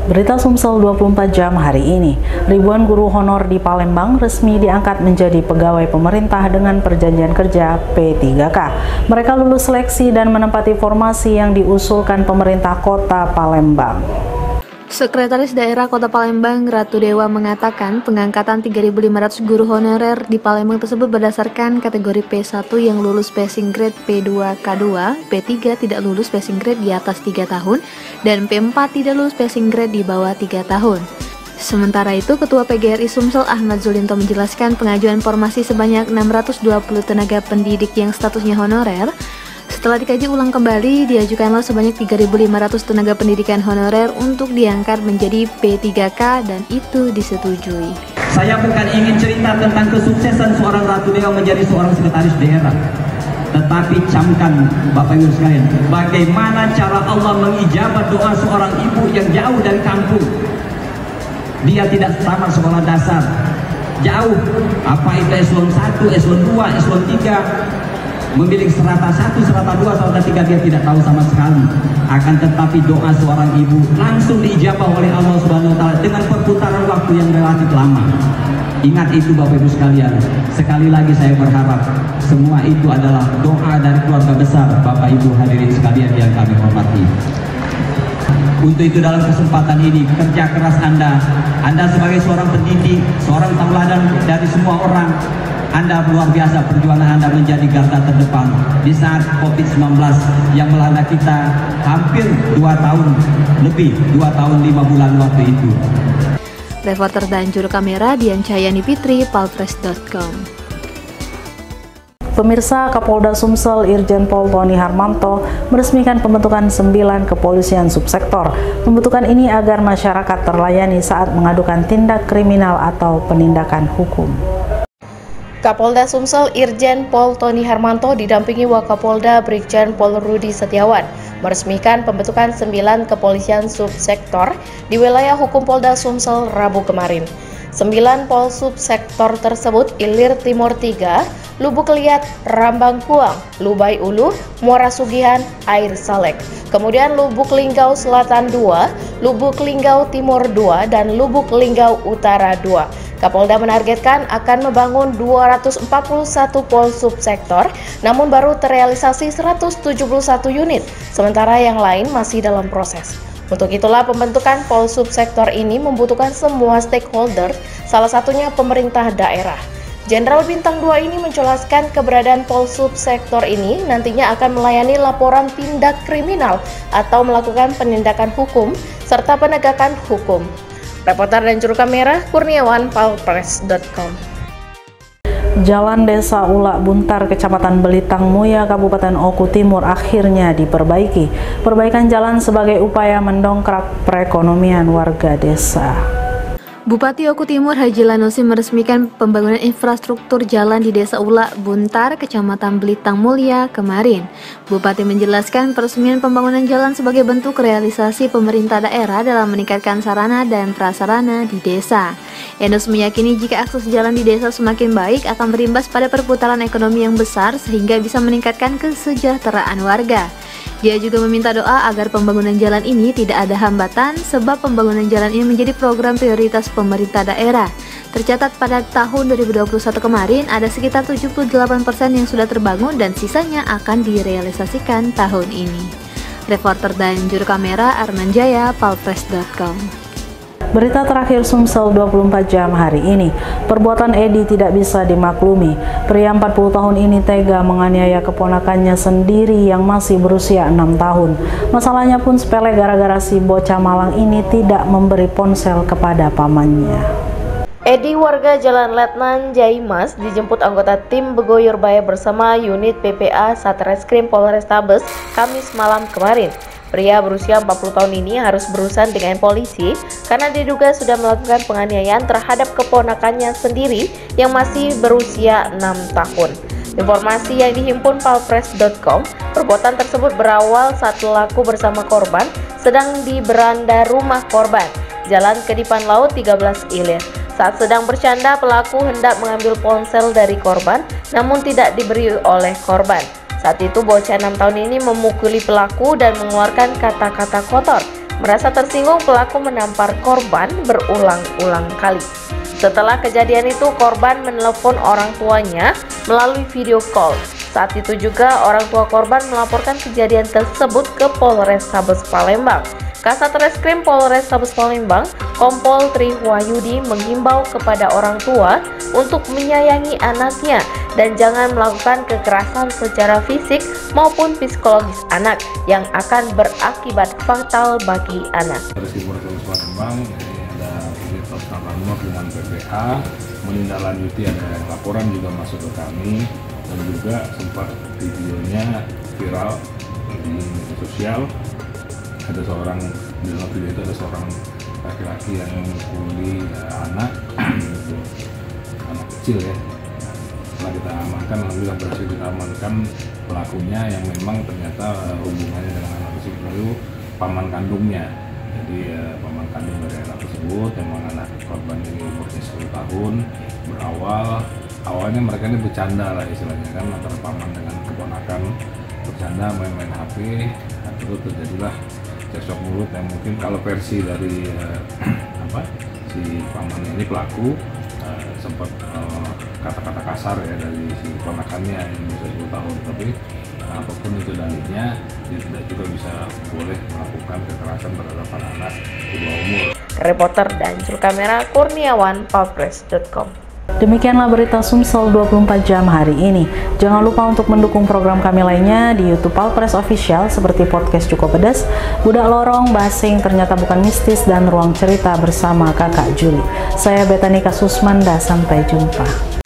Berita Sumsel 24 jam hari ini, ribuan guru honor di Palembang resmi diangkat menjadi pegawai pemerintah dengan perjanjian kerja P3K. Mereka lulus seleksi dan menempati formasi yang diusulkan pemerintah kota Palembang. Sekretaris Daerah Kota Palembang, Ratu Dewa, mengatakan pengangkatan 3.500 guru honorer di Palembang tersebut berdasarkan kategori P1 yang lulus passing grade P2, K2, P3 tidak lulus passing grade di atas 3 tahun, dan P4 tidak lulus passing grade di bawah 3 tahun. Sementara itu, Ketua PGRI Sumsel Ahmad Zulinto menjelaskan pengajuan formasi sebanyak 620 tenaga pendidik yang statusnya honorer. Setelah dikaji ulang kembali, diajukanlah sebanyak 3.500 tenaga pendidikan honorer untuk diangkat menjadi P3K dan itu disetujui. Saya bukan ingin cerita tentang kesuksesan seorang Ratu Dewa menjadi seorang sekretaris daerah, tetapi camkan Bapak Ibu sekalian, bagaimana cara Allah mengijabah doa seorang ibu yang jauh dari kampung. Dia tidak tamat sekolah dasar, jauh, apa itu eselon 1, eselon 2, eselon 3, memiliki serata 1, serata 2, serata 3 dia tidak tahu sama sekali. Akan tetapi doa seorang ibu langsung diijabah oleh Allah Subhanahu wa taala dengan perputaran waktu yang relatif lama. Ingat itu Bapak Ibu sekalian. Sekali lagi saya berharap semua itu adalah doa dari keluarga besar Bapak Ibu hadirin sekalian yang kami hormati. Untuk itu dalam kesempatan ini, kerja keras Anda sebagai seorang pendidik, seorang tauladan dari semua orang, Anda luar biasa, perjuangan Anda menjadi garda terdepan di saat COVID-19 yang melanda kita hampir 2 tahun lebih, 2 tahun 5 bulan waktu itu. Reporter dan juru kamera Dian Cahyani Fitri, palpres.com. Pemirsa, Kapolda Sumsel Irjen Pol Tony Harmanto meresmikan pembentukan 9 kepolisian subsektor. Pembentukan ini agar masyarakat terlayani saat mengadukan tindak kriminal atau penindakan hukum. Kapolda Sumsel Irjen Pol Tony Harmanto didampingi Wakapolda Brigjen Pol Rudi Setiawan meresmikan pembentukan 9 kepolisian subsektor di wilayah hukum Polda Sumsel Rabu kemarin. 9 pol subsektor tersebut Ilir Timur 3, Lubuk Liat, Rambang Kuang, Lubai Ulu, Muara Sugihan, Air Salek. Kemudian Lubuk Linggau Selatan 2, Lubuk Linggau Timur 2, dan Lubuk Linggau Utara 2. Kapolda menargetkan akan membangun 241 pol subsektor, namun baru terrealisasi 171 unit, sementara yang lain masih dalam proses. Untuk itulah pembentukan pol subsektor ini membutuhkan semua stakeholder, salah satunya pemerintah daerah. Jenderal Bintang 2 ini menjelaskan keberadaan pol subsektor ini nantinya akan melayani laporan tindak kriminal atau melakukan penindakan hukum serta penegakan hukum. Reporter dan juru kamera Kurniawan, palpres.com. Jalan Desa Ulak Buntar, Kecamatan Belitang Muya, Kabupaten Oku Timur akhirnya diperbaiki. Perbaikan jalan sebagai upaya mendongkrak perekonomian warga desa. Bupati Oku Timur Haji Lanusi meresmikan pembangunan infrastruktur jalan di Desa Ulak Buntar, Kecamatan Belitang Mulia kemarin. Bupati menjelaskan peresmian pembangunan jalan sebagai bentuk realisasi pemerintah daerah dalam meningkatkan sarana dan prasarana di desa. Enus meyakini jika akses jalan di desa semakin baik akan berimbas pada perputaran ekonomi yang besar sehingga bisa meningkatkan kesejahteraan warga. Dia juga meminta doa agar pembangunan jalan ini tidak ada hambatan sebab pembangunan jalan ini menjadi program prioritas pemerintah daerah. Tercatat pada tahun 2021 kemarin ada sekitar 78% yang sudah terbangun dan sisanya akan direalisasikan tahun ini. Reporter dan juru kamera Arman Jaya, palpres.com. Berita terakhir Sumsel 24 jam hari ini, perbuatan Edi tidak bisa dimaklumi. Pria 40 tahun ini tega menganiaya keponakannya sendiri yang masih berusia 6 tahun. Masalahnya pun sepele gara-gara si bocah malang ini tidak memberi ponsel kepada pamannya. Edi warga Jalan Letnan Jaimas dijemput anggota tim Begoyorbaya bersama unit PPA Satreskrim Polrestabes Kamis malam kemarin. Pria berusia 40 tahun ini harus berurusan dengan polisi karena diduga sudah melakukan penganiayaan terhadap keponakannya sendiri yang masih berusia 6 tahun. Informasi yang dihimpun palpres.com, perbuatan tersebut berawal saat pelaku bersama korban sedang di beranda rumah korban, Jalan Kedipan Laut 13 Ilir. Saat sedang bercanda, pelaku hendak mengambil ponsel dari korban, namun tidak diberi oleh korban. Saat itu bocah 6 tahun ini memukuli pelaku dan mengeluarkan kata-kata kotor. Merasa tersinggung, pelaku menampar korban berulang-ulang kali. Setelah kejadian itu, korban menelepon orang tuanya melalui video call. Saat itu juga orang tua korban melaporkan kejadian tersebut ke Polrestabes Palembang. Kasat Reskrim Polrestabes Palembang, Kompol Tri Wahyudi menghimbau kepada orang tua untuk menyayangi anaknya dan jangan melakukan kekerasan secara fisik maupun psikologis anak yang akan berakibat fatal bagi anak. Reskrim Polrestabes Palembang ada unit nomor dengan PPA menindaklanjuti ada laporan juga masuk ke kami dan juga sempat videonya viral di media sosial. Ada seorang di dalam video itu ada seorang laki-laki yang memukuli anak kecil ya. Setelah kita amankan, alhamdulillah berhasil kita amankan pelakunya yang memang ternyata hubungannya dengan anak tersebut itu paman kandungnya. Jadi paman kandung dari anak tersebut, memang anak korban ini umurnya 10 tahun. Awalnya mereka ini bercanda lah istilahnya kan, antara paman dengan keponakan bercanda main-main HP. Terus terjadilah cekcok mulut yang mungkin kalau versi dari si paman ini pelaku sempat kata-kata kasar ya dari si ponakannya yang bisa 10 tahun, tapi apapun itu dalihnya dia tidak juga bisa boleh melakukan kekerasan terhadap anak di bawah umur. Reporter dan juru kamera Kurniawan, Palpres.com. Demikianlah berita Sumsel 24 jam hari ini. Jangan lupa untuk mendukung program kami lainnya di YouTube Palpres Official seperti podcast Cukup Pedas, Budak Lorong, Basing Ternyata Bukan Mistis, dan Ruang Cerita bersama Kakak Juli. Saya Betanika Susmanda, sampai jumpa.